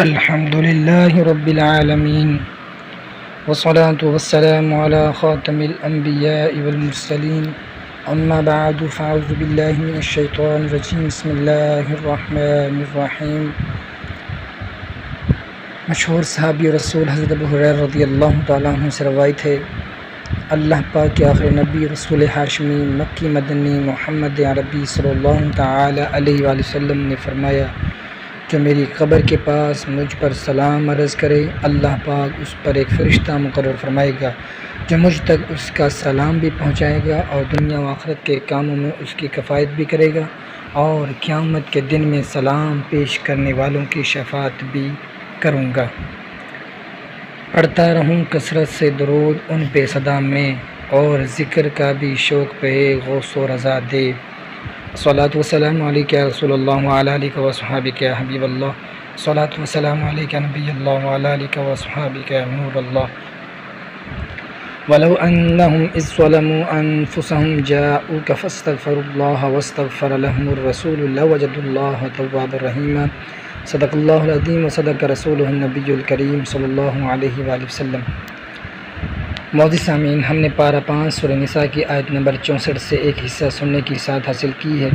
الحمد لله رب العالمين والصلاة والسلام على خاتم الأنبياء والمرسلين أما بعد فأعوذ بالله من الشيطان الرجيم بسم الله الرحمن الرحیم۔ مشہور صحابی رسول حضرت ابو ہریرہ رضی اللہ تعالیٰ عنہ سے روایت ہے، اللہ پاک کے آخری نبی رسول ہاشمی مکی مدنی محمد عربی صلی اللہ تعالیٰ علیہ وآلہ وسلم نے فرمایا جو میری قبر کے پاس مجھ پر سلام عرض کرے، اللہ پاک اس پر ایک فرشتہ مقرر فرمائے گا جو مجھ تک اس کا سلام بھی پہنچائے گا اور دنیا و آخرت کے کاموں میں اس کی کفایت بھی کرے گا، اور قیامت کے دن میں سلام پیش کرنے والوں کی شفاعت بھی کروں گا۔ پڑھتا رہوں کثرت سے درود ان پہ صدا میں، اور ذکر کا بھی شوق پہ غوث و رضا دے۔ صلاۃ وسلام علیک یا رسول اللہ وعلی آلک وصحبک یا حبیب اللہ، صلاۃ وسلام علیک نبی اللہ وعلی آلک وصحبک یا نور اللہ۔ ولو انہم اذ ظلموا انفسہم جاؤک فاستغفروا اللہ واستغفر لهم الرسول لوجدوا اللہ توابا رحیما۔ صدق اللہ العظیم وصدق رسولہ النبی الکریم صلی اللہ علیہ وآلہ وسلم۔ معزز سامعین، ہم نے پارہ 5 سورہ نساء کی آیت نمبر 64 سے ایک حصہ سننے کی سعادت حاصل کی ہے۔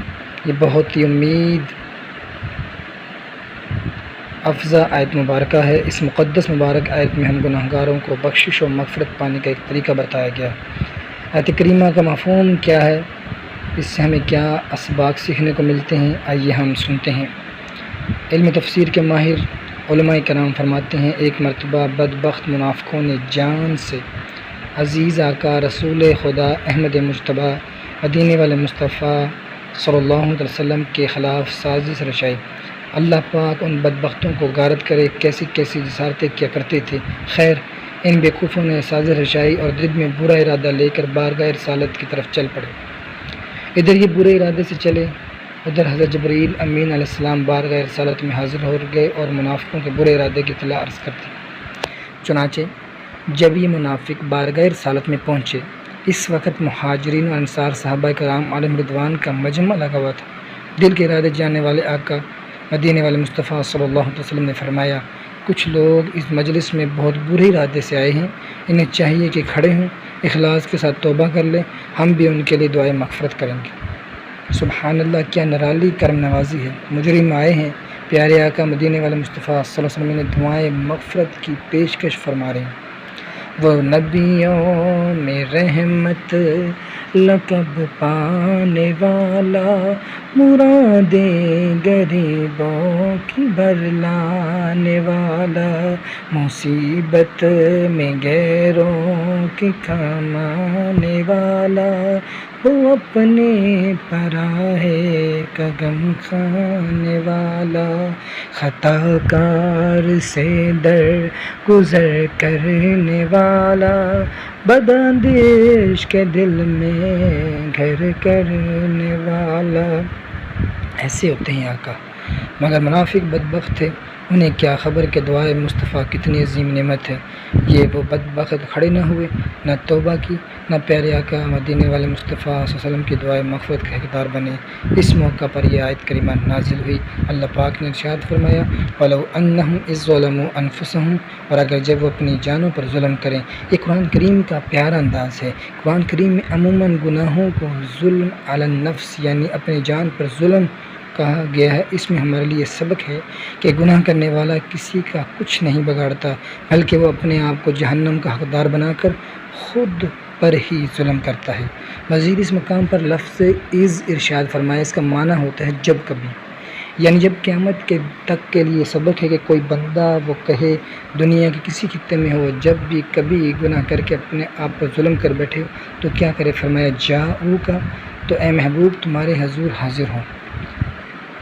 یہ بہت ہی امید افزا آیت مبارکہ ہے۔ اس مقدس مبارک آیت میں ہم گناہگاروں کو بخشش و مغفرت پانے کا ایک طریقہ بتایا گیا۔ آیت کریمہ کا مفہوم کیا ہے، اس سے ہمیں کیا اسباق سیکھنے کو ملتے ہیں، آئیے ہم سنتے ہیں۔ علم تفسیر کے ماہر علماء کرام فرماتے ہیں، ایک مرتبہ بدبخت منافقوں نے جان سے عزیز آقا رسول خدا احمد مجتبیٰ مدینے والے مصطفیٰ صلی اللہ علیہ وسلم کے خلاف سازش رچائی۔ اللہ پاک ان بدبختوں کو غارت کرے، کیسی کیسی جسارتیں کیا کرتے تھے۔ خیر، ان بیوقوفوں نے سازش رچائی اور دل میں برا ارادہ لے کر بارگاہ رسالت کی طرف چل پڑے۔ ادھر یہ برے ارادے سے چلے، ادھر حضرت جبرائیل امین علیہ السلام بارگاہ رسالت میں حاضر ہو گئے اور منافقوں کے برے ارادے کی اطلاع عرض کر دی۔ چنانچہ جب یہ منافق بارگاہ رسالت میں پہنچے، اس وقت مہاجرین و انصار صحابہ کرام علیہم رضوان کا مجمع لگا ہوا تھا۔ دل کے ارادے جاننے والے آقا مدینے والے مصطفیٰ صلی اللہ علیہ وسلم نے فرمایا، کچھ لوگ اس مجلس میں بہت برے ارادے سے آئے ہیں، انہیں چاہیے کہ کھڑے ہوں، اخلاص کے ساتھ توبہ کر لیں، ہم بھی ان کے لیے دعائے مغفرت کریں گے۔ سبحان اللہ، کیا نرالی کرم نوازی ہے۔ مجرم آئے ہیں، پیارے آقا مدینے والے مصطفیٰ صلی اللہ علیہ وسلم نے دعائیں مغفرت کی پیشکش فرما رہے ہیں۔ وہ نبیوں میں رحمت لقب پانے والا، مرادیں غریبوں کی بھرلانے والا، مصیبت میں غیروں کے کام آنے والا، وہ اپنے پراہے کا غم کھانے والا، خطا کار سے در گزر کرنے والا، بداندیش کے دل میں گھر کرنے والا۔ ایسے ہوتے ہیں آقا، مگر منافق بدبخت تھے، انہیں کیا خبر کہ دعائے مصطفیٰ کتنی عظیم نعمت ہے۔ یہ وہ بدبخت کھڑے نہ ہوئے، نہ توبہ کی، نہ پیارے آقا مدینے والے مصطفیٰ صلی اللہ علیہ وسلم کی دعائے مغفرت کے حقدار بنے۔ اس موقع پر یہ آیت کریمہ نازل ہوئی۔ اللہ پاک نے ارشاد فرمایا، وَلَوْ أَنَّهُمْ إِذْ ظَلَمُوا أَنفُسَهُمْ، اور اگر جب وہ اپنی جانوں پر ظلم کریں۔ یہ قرآن کریم کا پیارا انداز ہے۔ قرآن کریم میں عموماً گناہوں کو ظلم علی النفس یعنی اپنی جان پر ظلم کہا گیا ہے۔ اس میں ہمارے لیے سبق ہے کہ گناہ کرنے والا کسی کا کچھ نہیں بگاڑتا، بلکہ وہ اپنے آپ کو جہنم کا حقدار بنا کر خود پر ہی ظلم کرتا ہے۔ مزید اس مقام پر لفظ از ارشاد فرمایا، اس کا معنی ہوتا ہے جب کبھی، یعنی جب قیامت کے تک کے لیے سبق ہے کہ کوئی بندہ وہ کہے دنیا کے کسی خطے میں ہو، جب بھی کبھی گناہ کر کے اپنے آپ پر ظلم کر بیٹھے تو کیا کرے۔ فرمایا جاؤ کا، تو اے محبوب تمہارے حضور حاضر ہوں،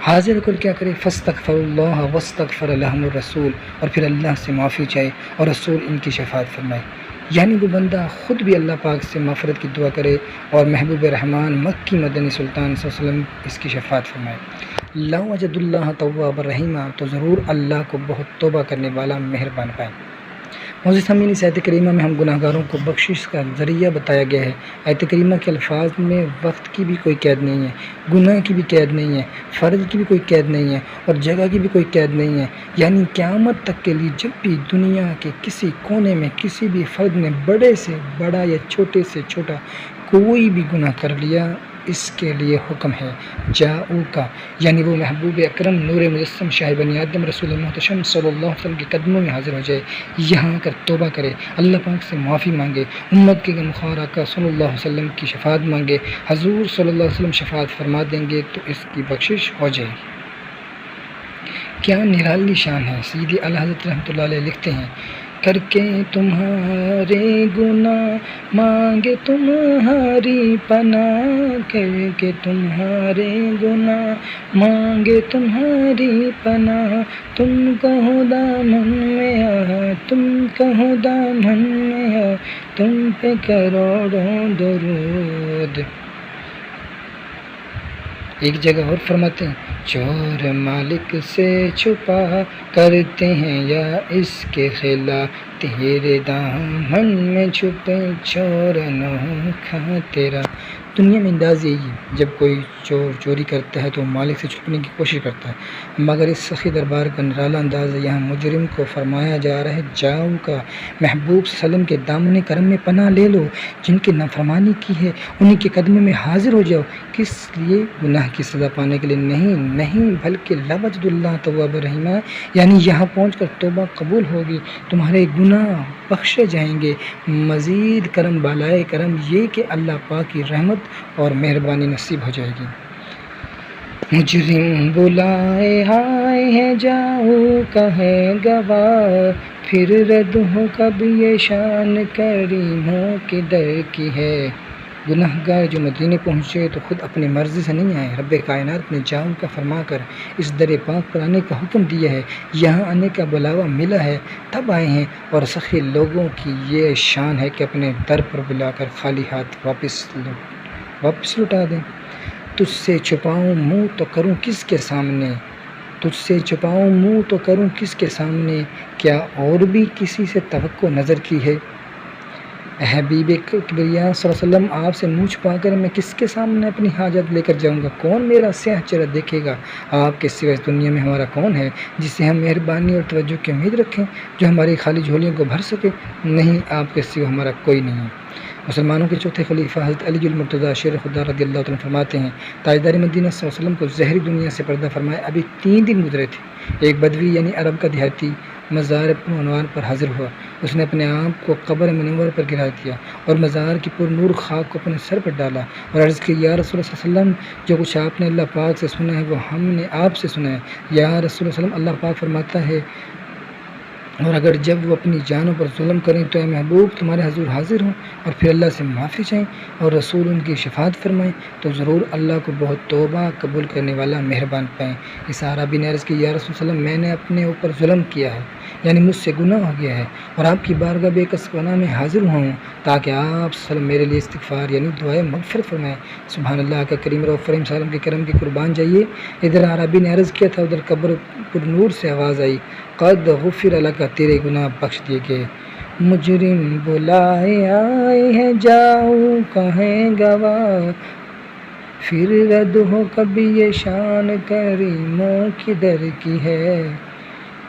حاضر ہو کر کیا کرے، فاستغفر اللہ واستغفر لهم الرسول، اور پھر اللہ سے معافی چاہے اور رسول ان کی شفاعت فرمائے۔ یعنی وہ بندہ خود بھی اللہ پاک سے مغفرت کی دعا کرے اور محبوب رحمان مکی مدنی سلطان صلی اللہ علیہ وسلم اس کی شفاعت فرمائے۔ لوجد اللہ توابا رحیما، تو ضرور اللہ کو بہت توبہ کرنے والا مہربان پائیں۔ معزز سامعین، اس آیت کریمہ میں ہم گناہ گاروں کو بخشش کا ذریعہ بتایا گیا ہے۔ آیت کریمہ کے الفاظ میں وقت کی بھی کوئی قید نہیں ہے، گناہ کی بھی قید نہیں ہے، فرض کی بھی کوئی قید نہیں ہے، اور جگہ کی بھی کوئی قید نہیں ہے۔ یعنی قیامت تک کے لیے جب بھی دنیا کے کسی کونے میں کسی بھی فرد نے بڑے سے بڑا یا چھوٹے سے چھوٹا کوئی بھی گناہ کر لیا، اس کے لیے حکم ہے جاؤ کا، یعنی وہ محبوب اکرم نور مجسم شاہ بنی آدم رسول محتشم صلی اللہ علیہ وسلم کے قدموں میں حاضر ہو جائے، یہاں آ کر توبہ کرے، اللہ پاک سے معافی مانگے، امت کے غمخوار آقا صلی اللہ علیہ وسلم کی شفاعت مانگے، حضور صلی اللہ علیہ وسلم شفاعت فرما دیں گے تو اس کی بخشش ہو جائے گی۔ کیا نرالی شان ہے۔ سیدی اعلیٰ حضرت رحمۃ اللہ علیہ لکھتے ہیں، کر کے تمہارے گناہ مانگے تمہاری پناہ، کر کے تمہارے گناہ مانگے تمہاری پناہ، تم کہو دامن میں آ، تم کہو دامن میں آ، تم پہ کروڑوں درود۔ ایک جگہ اور فرماتے ہیں، چور مالک سے چھپا کرتے ہیں یا اس کے خلاف، تیرے دامن میں چھپے چور انوکھا تیرا۔ دنیا میں انداز یہی ہے، جب کوئی چور چوری کرتا ہے تو مالک سے چھپنے کی کوشش کرتا ہے، مگر اس سخی دربار کا نرالا انداز ہے۔ یہاں مجرم کو فرمایا جا رہا ہے جاؤ کا، محبوب صلی اللہ علیہ وسلم کے دامن کرم میں پناہ لے لو، جن کی نافرمانی کی ہے انہیں کے قدموں میں حاضر ہو جاؤ۔ کس لیے؟ گناہ کی سزا پانے کے لیے نہیں بلکہ لوجد اللہ تواب رحیمہ، یعنی یہاں پہنچ کر توبہ قبول ہوگی، تمہارے گناہ بخشے جائیں گے، مزید کرم بالائے کرم یہ کہ اللہ پاک کی رحمت اور مہربانی نصیب ہو جائے گی۔ مجرم بلائے آئے ہیں جاؤ کہے گواہ، پھر رد ہو کب یہ شان کریموں کی در کی ہے۔ گناہ گار جو مدینے پہنچے تو خود اپنی مرضی سے نہیں آئے، رب کائنات نے جاؤ کا فرما کر اس در پاک پر آنے کا حکم دیا ہے، یہاں آنے کا بلاوا ملا ہے تب آئے ہیں، اور سخی لوگوں کی یہ شان ہے کہ اپنے در پر بلا کر خالی ہاتھ واپس لوٹا دیں۔ تجھ سے چھپاؤں منہ تو کروں کس کے سامنے، تجھ سے چھپاؤں منہ تو کروں کس کے سامنے، کیا اور بھی کسی سے توقع نظر کی ہے۔ اے حبیب کبریا صلی اللہ علیہ وسلم، آپ سے منہ چھپا کر میں کس کے سامنے اپنی حاجت لے کر جاؤں گا؟ کون میرا سیاہ چہرہ دیکھے گا؟ آپ کے سوا اس دنیا میں ہمارا کون ہے جس سے ہم مہربانی اور توجہ کی امید رکھیں، جو ہماری خالی جھولیوں کو بھر سکے؟ نہیں، آپ کے سوا ہمارا کوئی نہیں ہے۔ مسلمانوں کے چوتھے خلیفہ حضرت علی المرتضیٰ شیر خدا رضی اللہ عنہ فرماتے ہیں، تاجدار مدینہ صلی اللہ علیہ وسلم کو ظاہری دنیا سے پردہ فرمائے ابھی 3 دن گزرے تھے، ایک بدوی یعنی عرب کا دیہاتی مزار عنوان پر حاضر ہوا، اس نے اپنے آپ کو قبر منور پر گرا دیا اور مزار کی پر نور خاک کو اپنے سر پر ڈالا اور عرض کی، یا رسول اللہ صلی اللہ علیہ وسلم، جو کچھ آپ نے اللہ پاک سے سنا ہے وہ ہم نے آپ سے سنا ہے۔ یا رسول اللہ صلی اللہ علیہ وسلم، اللہ پاک فرماتا ہے، اور اگر جب وہ اپنی جانوں پر ظلم کریں تو اے محبوب تمہارے حضور حاضر ہوں اور پھر اللہ سے معافی چاہیں اور رسول ان کی شفاعت فرمائیں تو ضرور اللہ کو بہت توبہ قبول کرنے والا مہربان پائیں۔ اس عربی نے عرض کی، یا رسول اللہ، میں نے اپنے اوپر ظلم کیا ہے، یعنی مجھ سے گناہ ہو گیا ہے، اور آپ کی بارگاہ بے کس گناہ میں حاضر ہوا ہوں تاکہ آپ صلی میرے لیے استغفار یعنی دعائے مغفرت فرمائیں۔ سبحان اللہ کا کریم رؤوف رحیم صلی اللہ علیہ وسلم کے کرم کی قربان جائیے۔ ادھر عربی نے عرض کیا تھا، ادھر قبر پر نور سے آواز آئی، قد غفر لک، تیرے گناہ بخش دیے گئے۔ مجرم بلائے آئے ہیں جاؤ کہیں گواہ، پھر رد ہو کبھی یہ شان کریموں کی در کی ہے۔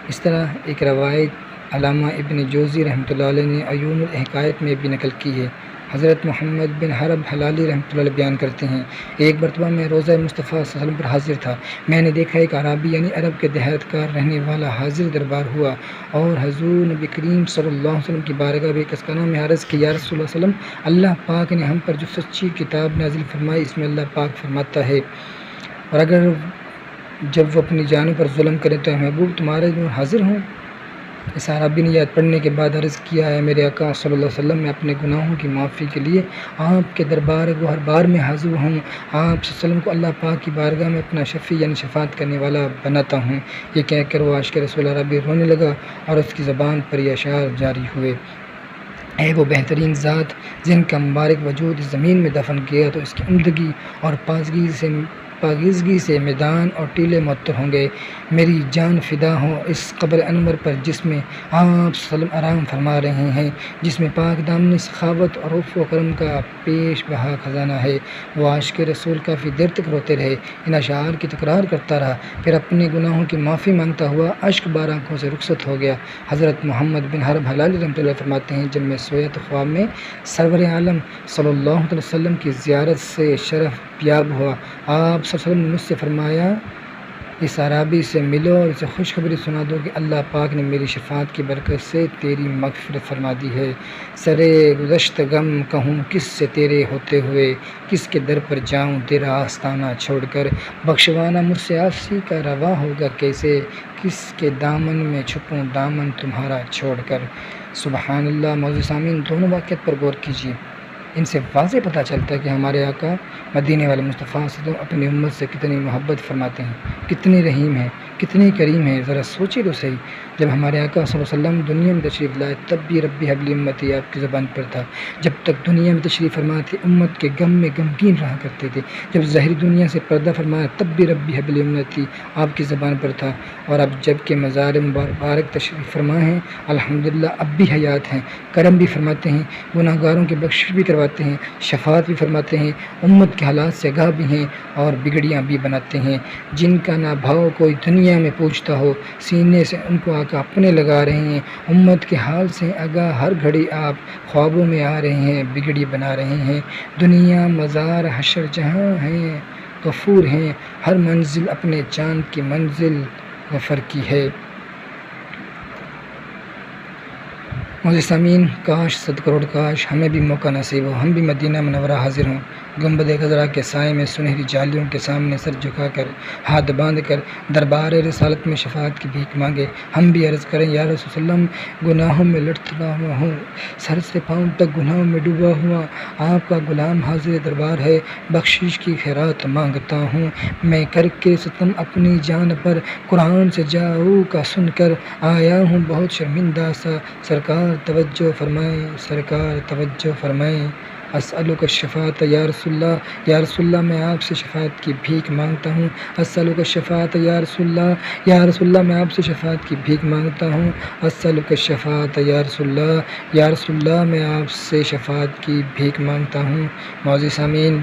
اس طرح ایک روایت علامہ ابن جوزی رحمۃ اللہ علیہ نے عیون الحکایت میں بھی نقل کی ہے۔ حضرت محمد بن حرب حلالی رحمۃ اللہ علیہ بیان کرتے ہیں، ایک مرتبہ میں روضہ مصطفیٰ صلی اللہ علیہ وسلم پر حاضر تھا، میں نے دیکھا ایک عربی یعنی عرب کے دیہات کا رہنے والا حاضر دربار ہوا اور حضور نبی کریم صلی اللہ علیہ وسلم کی بارگاہ بے کس گناہ میں عرض کی، یا رسول اللہ صلی اللہ علیہ وسلم، اللہ پاک نے ہم پر جو سچی کتاب نازل فرمائی اس میں اللہ پاک فرماتا ہے، اور اگر جب وہ اپنی جانوں پر ظلم کرے تو اے محبوب تمہارے جو حاضر ہوں۔ اس عربی نے یاد پڑھنے کے بعد عرض کیا ہے، میرے آقا صلی اللہ علیہ وسلم، میں اپنے گناہوں کی معافی کے لیے آپ کے دربار ہر بار میں حاضر ہوں، آپ صلی اللہ علیہ وسلم کو اللہ پاک کی بارگاہ میں اپنا شفیع یعنی شفاعت کرنے والا بناتا ہوں۔ یہ کہہ کر وہ عاشق رسول عربی رونے لگا اور اس کی زبان پر یہ اشعار جاری ہوئے، اے وہ بہترین ذات جن کا مبارک وجود اس زمین میں دفن کیا تو اس کی عمدگی اور پاکیزگی سے پاکیزگی سے میدان اور ٹیلے معطر ہوں گے۔ میری جان فدا ہو اس قبر انور پر جس میں آپ سلم آرام فرما رہے ہیں، جس میں پاک دامنی سخاوت اور عفو و کرم کا پیش بہا خزانہ ہے۔ وہ عاشق رسول کافی دیر تک روتے رہے، ان اشعار کی تکرار کرتا رہا، پھر اپنے گناہوں کی معافی مانگتا ہوا اشک بار آنکھوں سے رخصت ہو گیا۔ حضرت محمد بن حرب حلالی رحمۃ اللہ فرماتے ہیں، جب میں سویا تو خواب میں سرور عالم صلی اللہ علیہ وسلم کی زیارت سے شرف یاب ہوا۔ آپ صلی اللہ علیہ وسلم نے مجھ سے فرمایا، اس عرابی سے ملو اور اسے خوشخبری سنا دو کہ اللہ پاک نے میری شفاعت کی برکت سے تیری مغفرت فرما دی ہے۔ سرے گذشت غم کہوں کس سے تیرے ہوتے ہوئے، کس کے در پر جاؤں تیرا آستانہ چھوڑ کر، بخشوانا مجھ سے عاصی کا روا ہوگا کیسے، کس کے دامن میں چھپوں دامن تمہارا چھوڑ کر۔ سبحان اللہ۔ معزز سامعین، دونوں واقعات پر غور کیجیے، ان سے واضح پتہ چلتا ہے کہ ہمارے آقا مدینے والے مصطفیٰ صلی اللہ علیہ وسلم اپنی امت سے کتنی محبت فرماتے ہیں، کتنی رحیم ہیں، کتنی کریم ہیں۔ ذرا سوچیے تو صحیح، جب ہمارے آقا صلی اللہ علیہ وسلم دنیا میں تشریف لائے تب بھی ربی حبلی امتی آپ کی زبان پر تھا۔ جب تک دنیا میں تشریف فرما تھے امت کے غم میں غمگین رہا کرتے تھے۔ جب ظاہری دنیا سے پردہ فرمایا تب بھی ربی حبلی امتی آپ کی زبان پر تھا، اور اب جب کہ مزار مبارک تشریف فرما ہیں، الحمدللہ اب بھی حیات ہیں، کرم بھی فرماتے ہیں، گناہ گاروں کی بخشش بھی کرواتے ہیں، شفاعت بھی فرماتے ہیں، امت کے حالات سے آگاہ بھی ہیں اور بگڑیاں بھی بناتے ہیں۔ جن کا نہ بھاؤ کوئی دنیا میں پوچھتا ہو، سینے سے ان کو آقا اپنے لگا رہے ہیں۔ امت کے حال سے آگاہ ہر گھڑی آپ خوابوں میں آ رہے ہیں، بگڑی بنا رہے ہیں۔ دنیا مزار حشر جہاں ہیں، غفور ہیں، ہر منزل اپنے چاند کی منزل غفر کی ہے۔ معزز سامعین، کاش 100 کروڑ کاش ہمیں بھی موقع نصیب ہو، ہم بھی مدینہ منورہ حاضر ہوں، گنبد خضرا کے سائے میں سنہری جالیوں کے سامنے سر جھکا کر ہاتھ باندھ کر دربار رسالت میں شفاعت کی بھیک مانگے۔ ہم بھی عرض کریں، یا رسول اللہ، گناہوں میں لڑکھڑا ہوا ہوں، سر سے پاؤں تک گناہوں میں ڈوبا ہوا، آپ کا غلام حاضر دربار ہے، بخشش کی خیرات مانگتا ہوں۔ میں کر کے ستم اپنی جان پر، قرآن سے جاؤ کا سن کر آیا ہوں بہت شرمندہ سا، سرکار توجہ فرمائیں، سرکار توجہ فرمائیں۔ اسألک الشفاعۃ یا رسول اللہ، یا رسول اللہ میں آپ سے شفاعت کی بھیک مانگتا ہوں۔ اسألک الشفاعۃ یا رسول اللہ، یا رسول اللہ میں آپ سے شفاعت کی بھیک مانگتا ہوں۔ اسألک الشفاعۃ یا رسول اللہ، یا رسول اللہ میں آپ سے شفاعت کی بھیک مانگتا ہوں۔ معزز سامعین،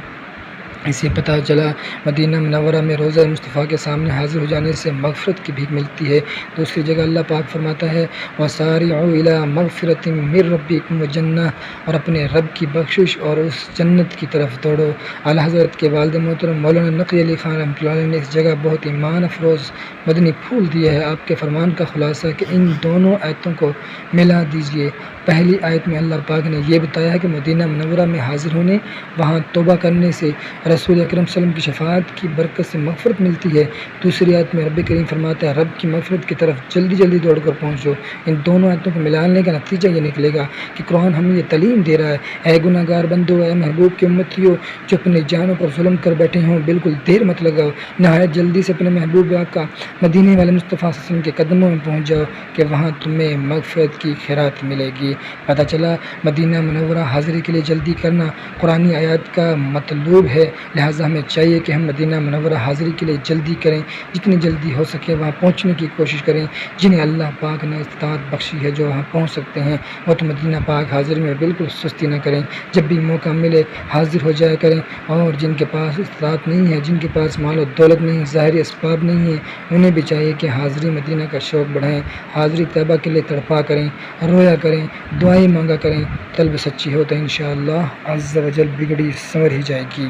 اسے پتہ چلا مدینہ منورہ میں روضہ مصطفیٰ کے سامنے حاضر ہو جانے سے مغفرت کی بھیک ملتی ہے۔ دوسری جگہ اللہ پاک فرماتا ہے، وَسَارِعُوا إِلَىٰ مَغْفِرَةٍ مِّن رَّبِّكُمْ وَجَنَّةٍ، اور اپنے رب کی بخشش اور اس جنت کی طرف دوڑو۔ اعلیٰ حضرت کے والد محترم مولانا نقی علی خان رحمۃ اللہ علیہ نے اس جگہ بہت ایمان افروز مدنی پھول دیا ہے۔ آپ کے فرمان کا خلاصہ کہ ان دونوں آیتوں کو ملا دیجیے۔ پہلی آیت میں اللہ پاک نے یہ بتایا ہے کہ مدینہ منورہ میں حاضر ہونے، وہاں توبہ کرنے سے رسول اکرم صلی اللہ علیہ وسلم کی شفاعت کی برکت سے مغفرت ملتی ہے۔ دوسری آیت میں رب کریم فرماتا ہے، رب کی مغفرت کی طرف جلدی جلدی دوڑ کر پہنچو۔ ان دونوں آیتوں کو ملانے کا نتیجہ یہ نکلے گا کہ قرآن ہمیں یہ تعلیم دے رہا ہے، اے گناہ گار بندو، اے محبوب کی امتیوں، جو اپنے جانوں پر ظلم کر بیٹھے ہوں، بالکل دیر مت لگاؤ، نہایت جلدی سے اپنے محبوب آقا مدینے والے مصطفیٰ صلی اللہ علیہ وسلم کے قدموں میں پہنچ جاؤ کہ وہاں تمہیں مغفرت کی خیرات ملے گی۔ پتہ چلا مدینہ منورہ حاضری کے لیے جلدی کرنا قرآنی آیات کا مطلوب ہے، لہٰذا ہمیں چاہیے کہ ہم مدینہ منورہ حاضری کے لیے جلدی کریں، جتنی جلدی ہو سکے وہاں پہنچنے کی کوشش کریں۔ جنہیں اللہ پاک نے استطاعت بخشی ہے، جو وہاں پہنچ سکتے ہیں، وہ تو مدینہ پاک حاضری میں بالکل سستی نہ کریں، جب بھی موقع ملے حاضر ہو جایا کریں۔ اور جن کے پاس استطاعت نہیں ہے، جن کے پاس مال و دولت نہیں، ظاہری اسباب نہیں ہیں، انہیں بھی چاہیے کہ حاضری مدینہ کا شوق بڑھائیں، حاضری طیبہ کے لیے تڑپا کریں، رویا کریں، دعائیں مانگا کریں۔ طلب سچی ہو تو انشاءاللہ عز و جل بگڑی سنور ہی جائے گی۔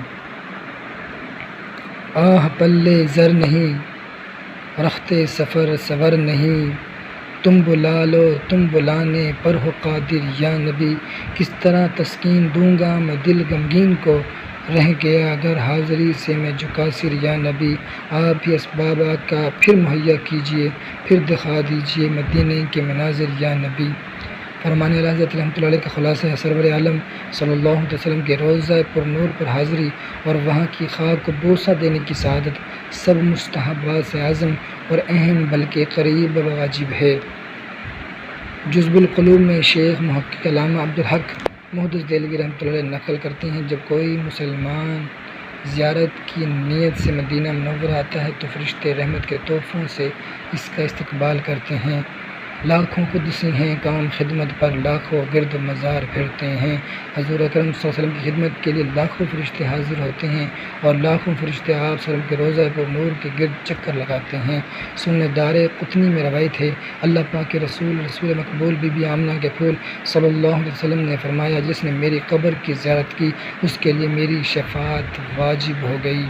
آہ پلے زر نہیں، رخت سفر سور نہیں، تم بلا لو تم بلانے پر ہو قادر یا نبی، کس طرح تسکین دوں گا میں دل غمگین کو، رہ گیا اگر حاضری سے میں جقاصر یا نبی، آپ ہی اسباب کا پھر مہیا کیجیے، پھر دکھا دیجیے مدینے کے مناظر یا نبی۔ فرمان اعلیٰ حضرت رحمۃ اللہ علیہ کا خلاصہ ہے، سرور عالم صلی اللہ علیہ وسلم کے روضہ پر نور پر حاضری اور وہاں کی خاک کو بوسہ دینے کی سعادت سب مستحبات سے اعظم اور اہم بلکہ قریب و واجب ہے۔ جذب القلوب میں شیخ محقق علامہ عبدالحق محدث دہلوی رحمۃ اللہ علیہ نقل کرتے ہیں، جب کوئی مسلمان زیارت کی نیت سے مدینہ منورہ آتا ہے تو فرشتے رحمت کے تحفوں سے اس کا استقبال کرتے ہیں۔ لاکھوں قدسی ہیں کام خدمت پر، لاکھوں گرد مزار پھرتے ہیں۔ حضور اکرم صلی اللہ علیہ وسلم کی خدمت کے لیے لاکھوں فرشتے حاضر ہوتے ہیں اور لاکھوں فرشتے آپ صلی اللہ علیہ وسلم کے روضہ پر نور کے گرد چکر لگاتے ہیں۔ سنن دار قطنی میں روایت ہے، اللہ پاک کے رسول مقبول بی بی آمنہ کے پھول صلی اللہ علیہ وسلم نے فرمایا، جس نے میری قبر کی زیارت کی اس کے لیے میری شفاعت واجب ہو گئی۔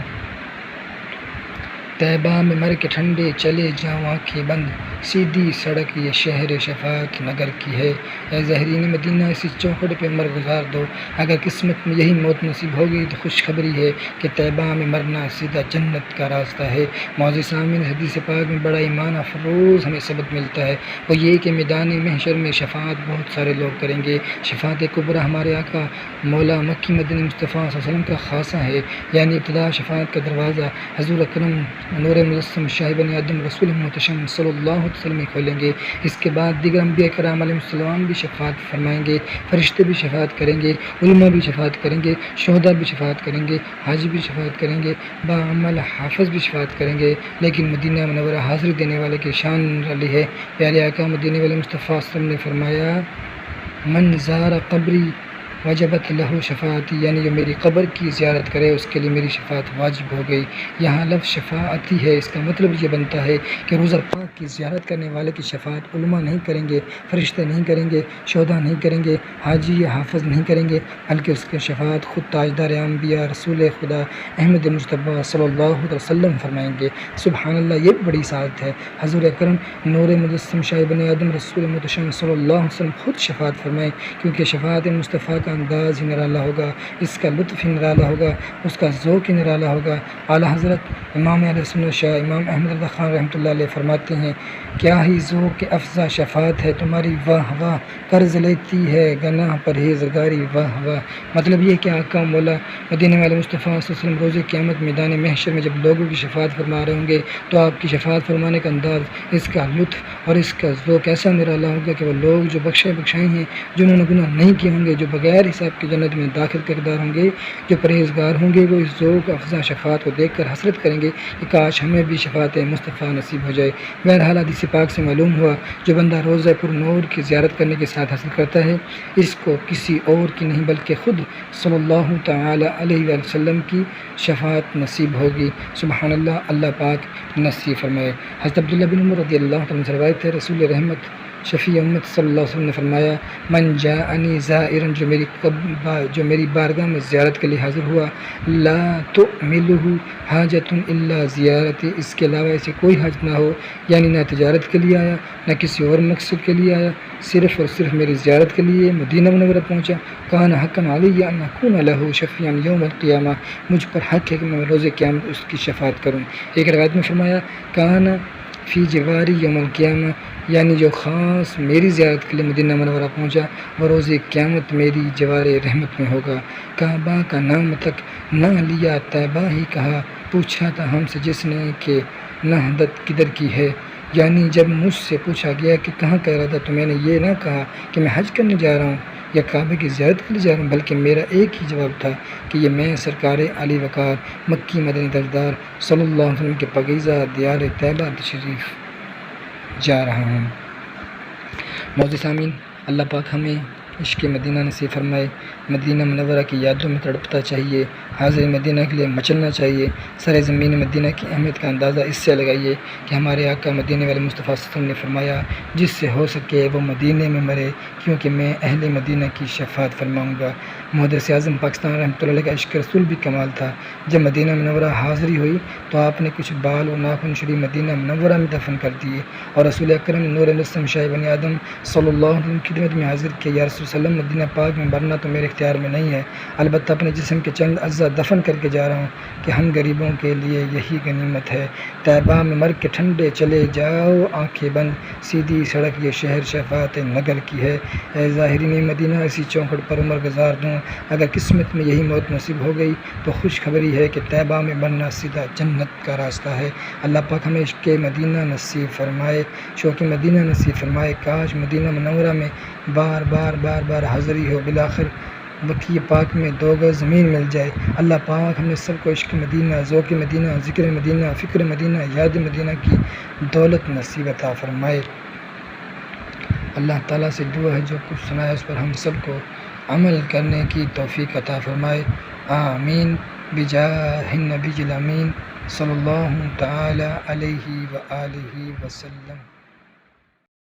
طیبہ میں مر کے ٹھنڈے چلے جاؤں آنکھیں بند، سیدھی سڑک یہ شہر شفاعت نگر کی ہے۔ اے زائرین مدینہ اسی چوکھٹ پہ عمر گزار دو، اگر قسمت میں یہی موت نصیب ہوگی تو خوشخبری ہے کہ طیبہ میں مرنا سیدھا جنت کا راستہ ہے۔ معزز سامعین، حدیث پاک میں بڑا ایمان افروز ہمیں سبق ملتا ہے، وہ یہ کہ میدان محشر میں شفاعت بہت سارے لوگ کریں گے۔ شفاعت کبریٰ ہمارے آقا مولا مکی مدنی مصطفیٰ صلی اللہ علیہ وسلم کا خاصہ ہے، یعنی ابتدا شفاعت کا دروازہ حضور اکرم نور مجسم شاہ بنی آدم رسول محتشم صلی اللہ علیہ وسلم کھولیں گے۔ اس کے بعد دیگر انبیاء کرام علیہ السلام بھی شفاعت فرمائیں گے، فرشتے بھی شفاعت کریں گے، علماء بھی شفاعت کریں گے، شہداء بھی شفاعت کریں گے، حاجی بھی شفاعت کریں گے، باعمل حافظ بھی شفاعت کریں گے۔ لیکن مدینہ منورہ حاضری دینے والے کی شان نرالی ہے۔ پیارے آقا مدینے والے مصطفیٰ صلی اللہ علیہ وسلم نے فرمایا، من زار قبری وجبت لہو شفاعتی، یعنی جو میری قبر کی زیارت کرے اس کے لیے میری شفاعت واجب ہو گئی۔ یہاں لفظ شفاعتی ہے، اس کا مطلب یہ بنتا ہے کہ روضہ پاک کی زیارت کرنے والے کی شفاعت علماء نہیں کریں گے، فرشتے نہیں کریں گے، شہداء نہیں کریں گے، حاجی یا حافظ نہیں کریں گے، بلکہ اس کی شفاعت خود تاجدار انبیاء رسول خدا احمد مجتبیٰ صلی اللہ علیہ وسلم فرمائیں گے۔ سبحان اللہ، یہ بڑی سعادت ہے۔ حضور اکرم نور مجسم شاہ بنی آدم رسول محتشم صلی اللہ علیہ وسلم خود شفاعت فرمائیں، کیونکہ شفاعت مصطفیٰ کا انداز ہی نرالا ہوگا، اس کا لطف ہی نرالا ہوگا، اس کا ذوق ہی نرالا ہوگا۔ اعلیٰ حضرت امام اہل سنت شاہ امام احمد رضا خان رحمۃ اللہ علیہ فرماتے ہیں، کیا ہی ذوق افزا شفاعت ہے تمہاری، واہ واہ، قرض لیتی ہے گناہ پرہیزگاری، واہ واہ۔ مطلب یہ کہ آقا مولا مدینے والے مصطفیٰ صلی اللہ علیہ وسلم روز قیامت میدان محشر میں جب لوگوں کی شفاعت فرما رہے ہوں گے تو آپ کی شفاعت فرمانے کا انداز، اس کا لطف اور اس کا ذوق ایسا نرالا ہوگا کہ وہ لوگ جو بخشائے ہیں، جنہوں نے گناہ نہیں کیے ہوں گے، جو بغیر حساب کے جنت میں داخل کردار ہوں گے، جو پرہیزگار ہوں گے، وہ اس ذوق افزا شفاعت کو دیکھ کر حسرت کریں گے کہ کاش ہمیں بھی شفاعت مصطفیٰ نصیب ہو جائے۔ بہرحال حدیث پاک سے معلوم ہوا، جو بندہ روضہ پر نور کی زیارت کرنے کے ساتھ حاصل کرتا ہے، اس کو کسی اور کی نہیں بلکہ خود صلی اللہ تعالی علیہ وآلہ وسلم کی شفاعت نصیب ہوگی۔ سبحان اللہ، اللہ پاک نصیب فرمائے۔ حضرت عبداللہ بن عمر رضی اللہ عنہ سے روایت ہے، رسول رحمت شفیع امت صلی اللہ علیہ وسلم نے فرمایا، من جاءنی زائرا، جو میری بارگاہ میں زیارت کے لیے حاضر ہوا، لا تؤملہ حاجۃ الا زیارتی، اس کے علاوہ اسے کوئی حاجت نہ ہو، یعنی نہ تجارت کے لیے آیا نہ کسی اور مقصد کے لیے آیا، صرف اور صرف میری زیارت کے لیے مدینہ منورہ پہنچا، کان حقا علی ان اکون لہ شفیعا یوم القیامہ، مجھ پر حق ہے کہ میں روز قیامت اس کی شفاعت کروں۔ ایک روایت میں فرمایا، کان فی جواری یوم القیامہ، یعنی جو خاص میری زیارت کے لیے مدینہ منورہ پہنچا وہ روز قیامت میری جوار رحمت میں ہوگا۔ کعبہ کا نام تک نہ لیا، طیبہ ہی کہا، پوچھا تھا ہم سے جس نے کہ نہضت کدھر کی ہے، یعنی جب مجھ سے پوچھا گیا کہ کہاں کا ارادہ، تو میں نے یہ نہ کہا کہ میں حج کرنے جا رہا ہوں یا کعبے کی زیارت کے لیے جا رہا ہوں، بلکہ میرا ایک ہی جواب تھا کہ یہ میں سرکار علی وقار مکی مدنی تاجدار صلی اللہ علیہ وسلم کے پاکیزہ دیار طیبہ تشریف جا رہا ہوں۔ معزز سامعین، اللہ پاک ہمیں عشق مدینہ نصیب فرمائے۔ مدینہ منورہ کی یادوں میں تڑپتا چاہیے، حاضر مدینہ کے لیے مچلنا چاہیے۔ سر زمین مدینہ کی اہمیت کا اندازہ اس سے لگائیے کہ ہمارے آقا مدینے والے مصطفیٰ صلی اللہ علیہ وسلم نے فرمایا، جس سے ہو سکے وہ مدینے میں مرے، کیونکہ میں اہل مدینہ کی شفاعت فرماؤں گا۔ محدث اعظم پاکستان رحمۃ اللہ علیہ کا عشق رسول بھی کمال تھا۔ جب مدینہ منورہ حاضری ہوئی تو آپ نے کچھ بال و ناخن شریف مدینہ منورہ میں دفن کر دیے اور رسول اکرم نور مجسم شاہ بنی آدم صلی اللہ علیہ وسلم کی خدمت میں حاضر کیا، یا رسول صلی اللہ علیہ وسلم، مدینہ پاک میں مرنا تو میرے اختیار میں نہیں ہے، البتہ اپنے جسم کے چند اجزاء دفن کر کے جا رہا ہوں کہ ہم غریبوں کے لیے یہی غنیمت ہے۔ طیبہ میں مر کے ٹھنڈے چلے جاؤ آنکھیں بند، سیدھی سڑک یہ شہر شفاعت نگر کی ہے۔ اے ظاہرین مدینہ اسی چوکھٹ پر عمر گزار دوں، اگر قسمت میں یہی موت نصیب ہو گئی تو خوشخبری ہے کہ طیبہ میں مرنا سیدھا جنت کا راستہ ہے۔ اللہ پاک ہمیں عشق مدینہ نصیب فرمائے، شوق مدینہ نصیب فرمائے۔ کاش مدینہ منورہ میں بار بار حاضری ہو، بالآخر بقیع پاک میں 2 گز زمین مل جائے۔ اللہ پاک ہم نے سب کو عشق مدینہ، ذوق مدینہ، ذکر مدینہ، فکر مدینہ، یاد مدینہ کی دولت نصیب عطا فرمائے۔ اللہ تعالیٰ سے دعا ہے جو کچھ سنایا اس پر ہم سب کو عمل کرنے کی توفیق عطا فرمائے، آمین بجاہ النبی الامین صلی اللہ تعالی علیہ وآلہ وسلم۔